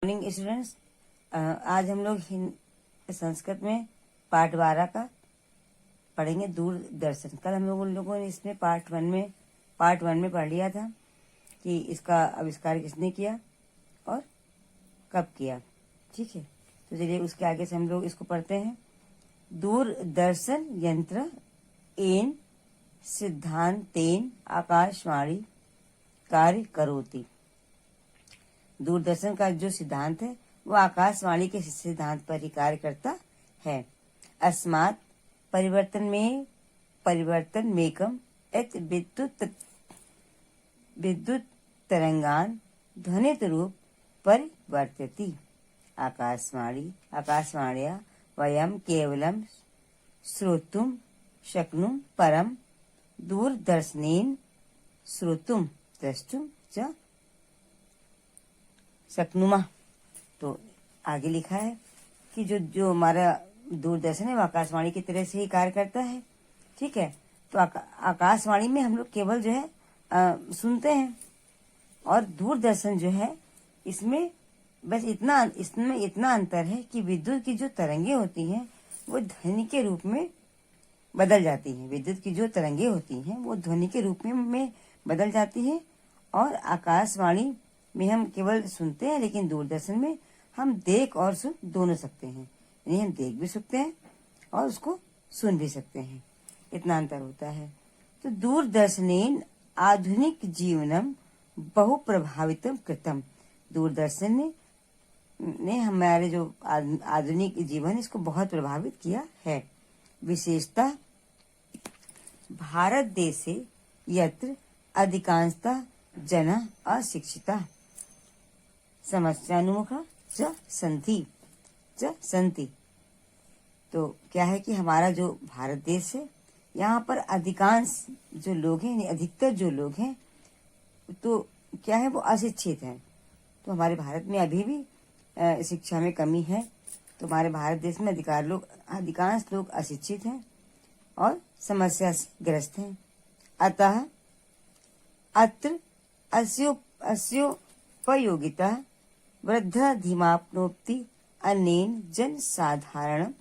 Morning students, आज हम लोग संस्कृत में पार्ट 12 का पढ़ेंगे। दूरदर्शन। कल हम लोगों ने इसमें पार्ट वन में पढ़ लिया था कि इसका आविष्कार किसने किया और कब किया। ठीक है, तो चलिए उसके आगे से हम लोग इसको पढ़ते हैं। दूरदर्शन यंत्र एन सिद्धांतेन आकाशवाणी कार्य करोति। दूरदर्शन का जो सिद्धांत है वो आकाशवाणी के सिद्धांत पर ही कार्य करता है। अस्मात् परिवर्तन मेकम एत विद्युत तरंगान ध्वनित रूप परिवर्तयति। आकाशवाण्या वयं केवलं श्रोतुं शक्नुम परम दूरदर्शनेन श्रोतुं द्रष्टुं च शक्नुमा। तो आगे लिखा है कि जो हमारा दूरदर्शन है वो आकाशवाणी की तरह से ही कार्य करता है। ठीक है, तो आकाशवाणी में हम लोग केवल जो है सुनते हैं, और दूरदर्शन जो है इसमें बस इसमें इतना अंतर है कि विद्युत की जो तरंगे होती हैं वो ध्वनि के रूप में बदल जाती हैं। विद्युत की जो तरंगे होती हैं वो ध्वनि के रूप में बदल जाती है, और आकाशवाणी में हम केवल सुनते हैं, लेकिन दूरदर्शन में हम देख और सुन दोनों सकते हैं। यानी हम देख भी सकते हैं और उसको सुन भी सकते हैं, इतना अंतर होता है। तो दूरदर्शनेन आधुनिक जीवनम बहु प्रभावितम कृतम। दूरदर्शन ने हमारे जो आधुनिक जीवन इसको बहुत प्रभावित किया है। विशेषतः भारत देशे यत्र अधिकांशतः जना अशिक्षिता समस्यानुमुखा च संति। तो क्या है कि हमारा जो भारत देश है, यहाँ पर अधिकांश जो लोग हैं, अधिकतर जो लोग हैं, तो क्या है वो अशिक्षित हैं। तो हमारे भारत में अभी भी शिक्षा में कमी है। तो हमारे भारत देश में अधिकांश लोग अशिक्षित हैं और समस्या से ग्रस्त हैं। अतः अत्र अस्योपयोगिता वृद्धाधिमाप्नोति अनेन जन साधारण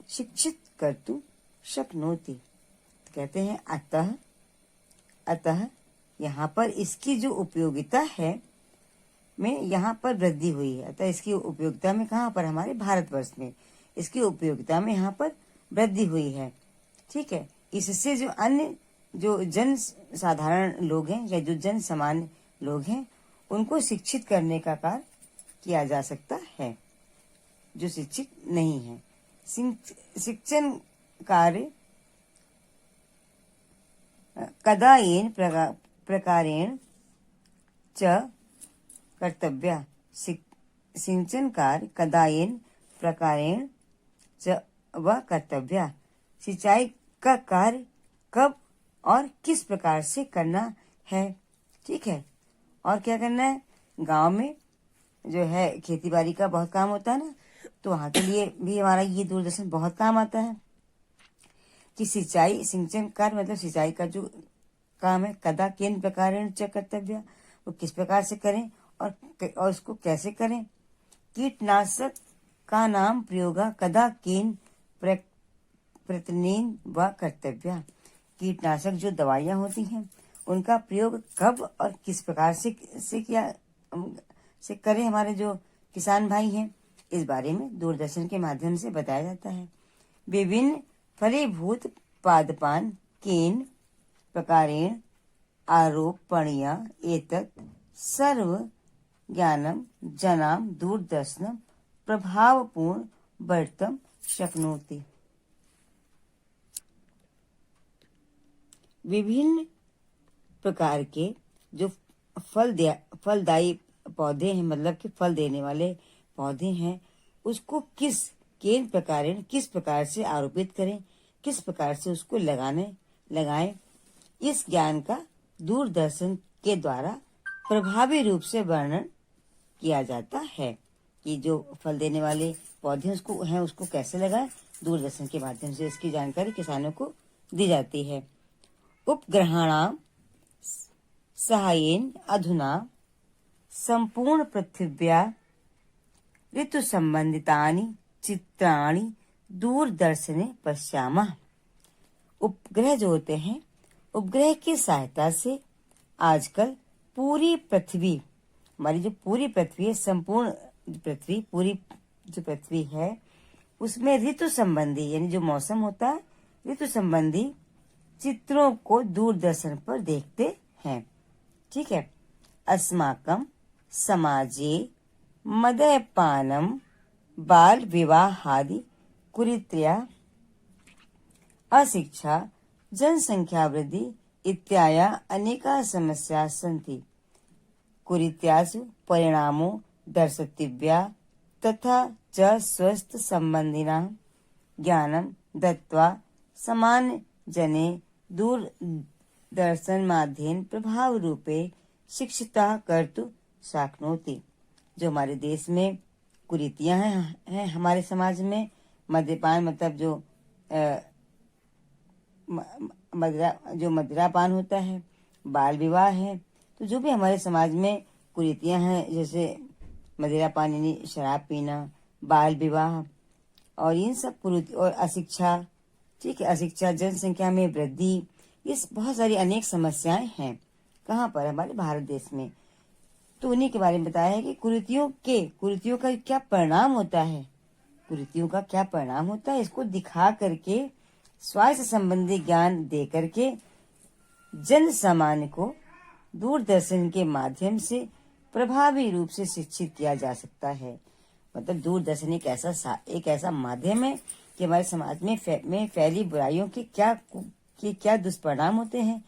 शिक्षित कर्तुं शक्नोति। कहते हैं अतः यहाँ पर इसकी जो उपयोगिता है में यहाँ पर वृद्धि हुई है। अतः इसकी उपयोगिता में कहाँ पर? हमारे भारतवर्ष में इसकी उपयोगिता में यहाँ पर वृद्धि हुई है। ठीक है, इससे जो अन्य जो जन साधारण लोग हैं या जो जन सामान्य लोग हैं उनको शिक्षित करने का कार्य किया जा सकता है, जो शिक्षित नहीं है। शिक्षण कार्य कदायेन प्रकारेण च कर्तव्य। सिंचन कार्य कदायेन प्रकारेण च व कर्तव्य। सिंचाई का कार्य कब और किस प्रकार से करना है। ठीक है, और क्या करना है? गांव में जो है खेती बाड़ी का बहुत काम होता है ना, तो वहां के लिए भी हमारा ये दूरदर्शन बहुत काम आता है कि सिंचन कार्य मतलब सिंचाई का जो काम है, कदा केन प्रकारेण च कर्तव्य, वो किस प्रकार से करें और उसको कैसे करें। कीटनाशक का नाम प्रयोग कदा केन प्रयत्नेन व कर्तव्य। कीटनाशक जो दवाइयां होती हैं उनका प्रयोग कब और किस प्रकार से करें हमारे जो किसान भाई हैं, इस बारे में दूरदर्शन के माध्यम से बताया जाता है। विभिन्न फलीभूत पादपान केन प्रकारेण आरोपणीय एतत् सर्व ज्ञानम जनाम दूरदर्शनम प्रभावपूर्ण वर्तम शक्नोति। विभिन्न प्रकार के जो फलदायी पौधे हैं, मतलब कि फल देने वाले पौधे हैं, उसको किस प्रकार से आरोपित करें, किस प्रकार से उसको लगाएं, इस ज्ञान का दूरदर्शन के द्वारा प्रभावी रूप से वर्णन किया जाता है कि जो फल देने वाले पौधे उसको कैसे लगाएं। दूरदर्शन के माध्यम से इसकी जानकारी किसानों को दी जाती है। उपग्रहाणाम सहायेन अधुना संपूर्ण पृथिव्या ऋतु संबंधितानि चित्राणि दूरदर्शने पश्यामः। उपग्रह जो होते हैं, उपग्रह की सहायता से आजकल पूरी पृथ्वी, हमारी जो पूरी पृथ्वी है, संपूर्ण पृथ्वी, पूरी जो पृथ्वी है, उसमें ऋतु संबंधी यानी जो मौसम होता है, ऋतु संबंधी चित्रों को दूरदर्शन पर देखते हैं। ठीक है। अस्माकं समाजे मद्यपानं बाल विवाहादि कुरीत्या अशिक्षा जनसंख्या वृद्धि इत्यादि अनेकाः समस्याः सन्ति। कुरीत्यासु परिणामो दर्शतिव्या तथा च स्वस्थ संबंधिनां ज्ञानं दत्त्वा सामान्य जने दूरदर्शन माध्यमेन प्रभाव रूपे शिक्षिता कर्तुं शक्नोति। जो हमारे देश में कुरीतियां हैं हमारे समाज में, मद्यपान मतलब जो मदिरापान होता है, बाल विवाह है, तो जो भी हमारे समाज में कुरीतियां हैं, जैसे मदिरापान यानी शराब पीना, बाल विवाह और इन सब कुरीति और अशिक्षा, ठीक है, अशिक्षा, जनसंख्या में वृद्धि, ये बहुत सारी अनेक समस्याएं हैं। कहाँ पर? हमारे भारत देश में। तो उन्हीं के बारे में बताया है कि कुरीतियों का क्या परिणाम होता है, कुरीतियों का क्या परिणाम होता है, इसको दिखा करके, स्वास्थ्य संबंधी ज्ञान दे करके जन सामान्य को दूरदर्शन के माध्यम से प्रभावी रूप से शिक्षित किया जा सकता है। मतलब दूरदर्शन एक ऐसा माध्यम है कि हमारे समाज में फैली बुराइयों के क्या दुष्परिणाम होते हैं,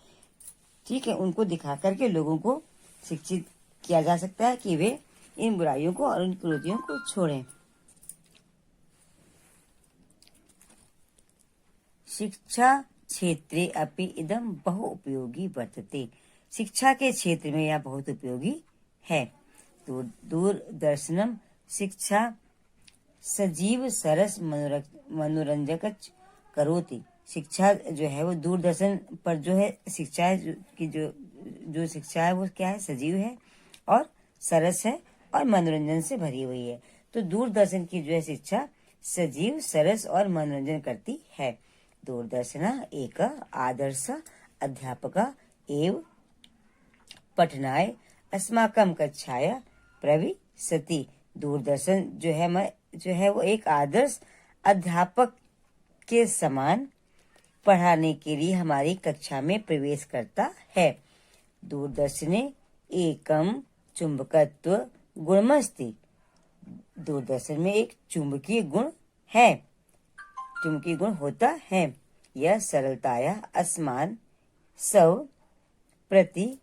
ठीक है, उनको दिखा करके लोगों को शिक्षित किया जा सकता है कि वे इन बुराइयों को और इन कुरीतियों को छोड़ें। शिक्षा क्षेत्रे अपि इदं बहु उपयोगी वर्तते। शिक्षा के क्षेत्र में यह बहुत उपयोगी है। दूरदर्शनम शिक्षा सजीव सरस मनोरंजक करोति। शिक्षा जो है वो दूरदर्शन पर जो है शिक्षा है की जो शिक्षा है वो क्या है, सजीव है और सरस है और मनोरंजन से भरी हुई है। तो दूरदर्शन की जो है शिक्षा सजीव, सरस और मनोरंजन करती है। दूरदर्शन एक आदर्श अध्यापक एवं पठनाय अस्माकं कक्षाया प्रविशति। दूरदर्शन जो है वो एक आदर्श अध्यापक के समान पढ़ाने के लिए हमारी कक्षा में प्रवेश करता है। दूरदर्शने एकम चुंबकत्व गुणमस्ति। दूरदर्शन में एक चुंबकीय गुण है, चुंबकीय गुण होता है। यह सरलताया अस्मान स्व प्रति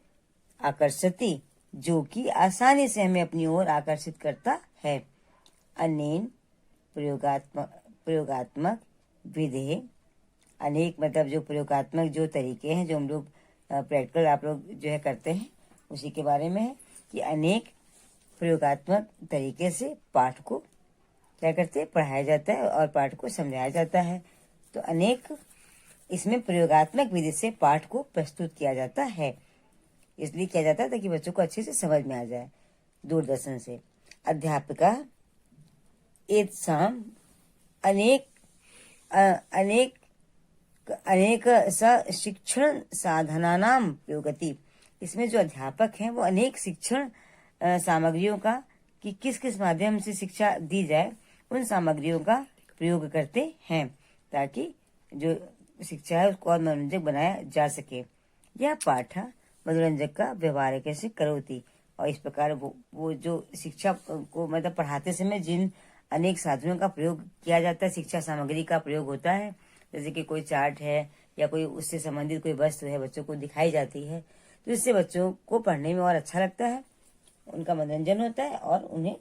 आकर्षति, जो कि आसानी से हमें अपनी ओर आकर्षित करता है। अनेन प्रयोगात्मक विधि, अनेक मतलब जो प्रयोगात्मक जो तरीके हैं, जो हम लोग प्रैक्टिकल आप लोग जो है करते हैं, उसी के बारे में है कि अनेक प्रयोगात्मक तरीके से पाठ को क्या करते हैं, पढ़ाया जाता है और पाठ को समझाया जाता है। तो अनेक इसमें प्रयोगात्मक विधि से पाठ को प्रस्तुत किया जाता है, इसलिए किया जाता है ताकि बच्चों को अच्छे से समझ में आ जाए। दूरदर्शन से अध्यापिका एतसाम अनेक शिक्षण साधनानाम प्रयोगति। इसमें जो अध्यापक हैं वो अनेक शिक्षण सामग्रियों का कि किस किस माध्यम से शिक्षा दी जाए, उन सामग्रियों का प्रयोग करते हैं ताकि जो शिक्षा है उसको और मनोरंजक बनाया जा सके। यह पाठ मनोरंजक का व्यवहार कैसे करोती। और इस प्रकार वो जो शिक्षा को मतलब पढ़ाते समय जिन अनेक साधनों का प्रयोग किया जाता है, शिक्षा सामग्री का प्रयोग होता है, जैसे कि कोई चार्ट है या कोई उससे संबंधित कोई वस्तु है बच्चों को दिखाई जाती है, तो इससे बच्चों को पढ़ने में और अच्छा लगता है, उनका मनोरंजन होता है और उन्हें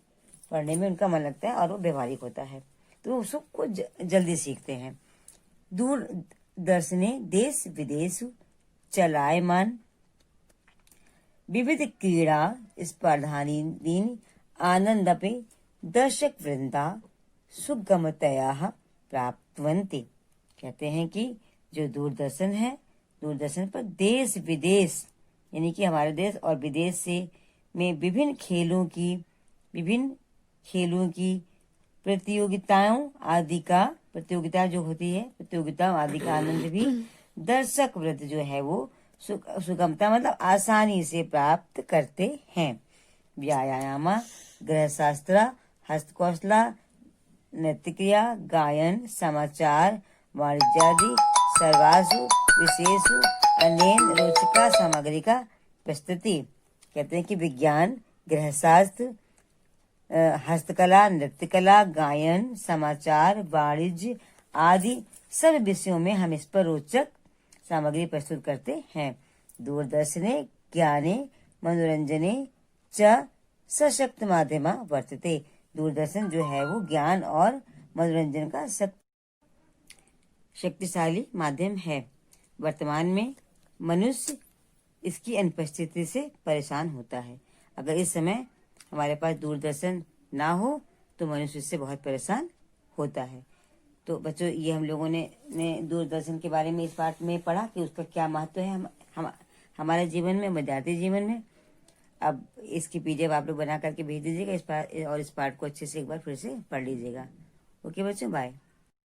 पढ़ने में उनका मन लगता है और वो व्यवहारिक होता है, तो वो सबको जल्दी सीखते हैं। दूरदर्शने देश विदेश चलायमान विविध क्रीड़ा स्पर्धानि आनंदपि दर्शक वृंदा सुगमतया प्राप्तवन्ति। कहते हैं कि जो दूरदर्शन है, दूरदर्शन पर देश विदेश यानी कि हमारे देश और विदेश से में विभिन्न खेलों की, विभिन्न खेलों की प्रतियोगिताओं आदि का प्रतियोगिता जो होती है प्रतियोगिताओं आदि का आनंद भी दर्शक वृत्त जो है वो सुगमता मतलब आसानी से प्राप्त करते हैं। व्यायाम गृहशास्त्र हस्तकौशला नृत्य क्रिया गायन समाचार वाणिज्यादि सर्वासु विशेषु अनेन रोचका सामग्री का प्रस्तुति। कहते हैं कि विज्ञान गृहशास्त्र हस्तकला नृत्य कला गायन समाचार वाणिज्य आदि सब विषयों में हम इस पर रोचक सामग्री प्रस्तुत करते हैं। दूरदर्शने ज्ञाने मनोरंजने च सशक्त माध्यमा वर्तते। दूरदर्शन जो है वो ज्ञान और मनोरंजन का शक्तिशाली माध्यम है। वर्तमान में मनुष्य इसकी अनुपस्थिति से परेशान होता है। अगर इस समय हमारे पास दूरदर्शन ना हो तो मनुष्य इससे बहुत परेशान होता है। तो बच्चों ये हम लोगों ने दूरदर्शन के बारे में इस पाठ में पढ़ा कि उसका क्या महत्व है हमारे जीवन में विद्यार्थी जीवन में। अब इसकी पीडीएफ आप लोग बना करके भेज दीजिएगा और इस पाठ को अच्छे से एक बार फिर से पढ़ लीजिएगा। ओके बच्चों, बाय।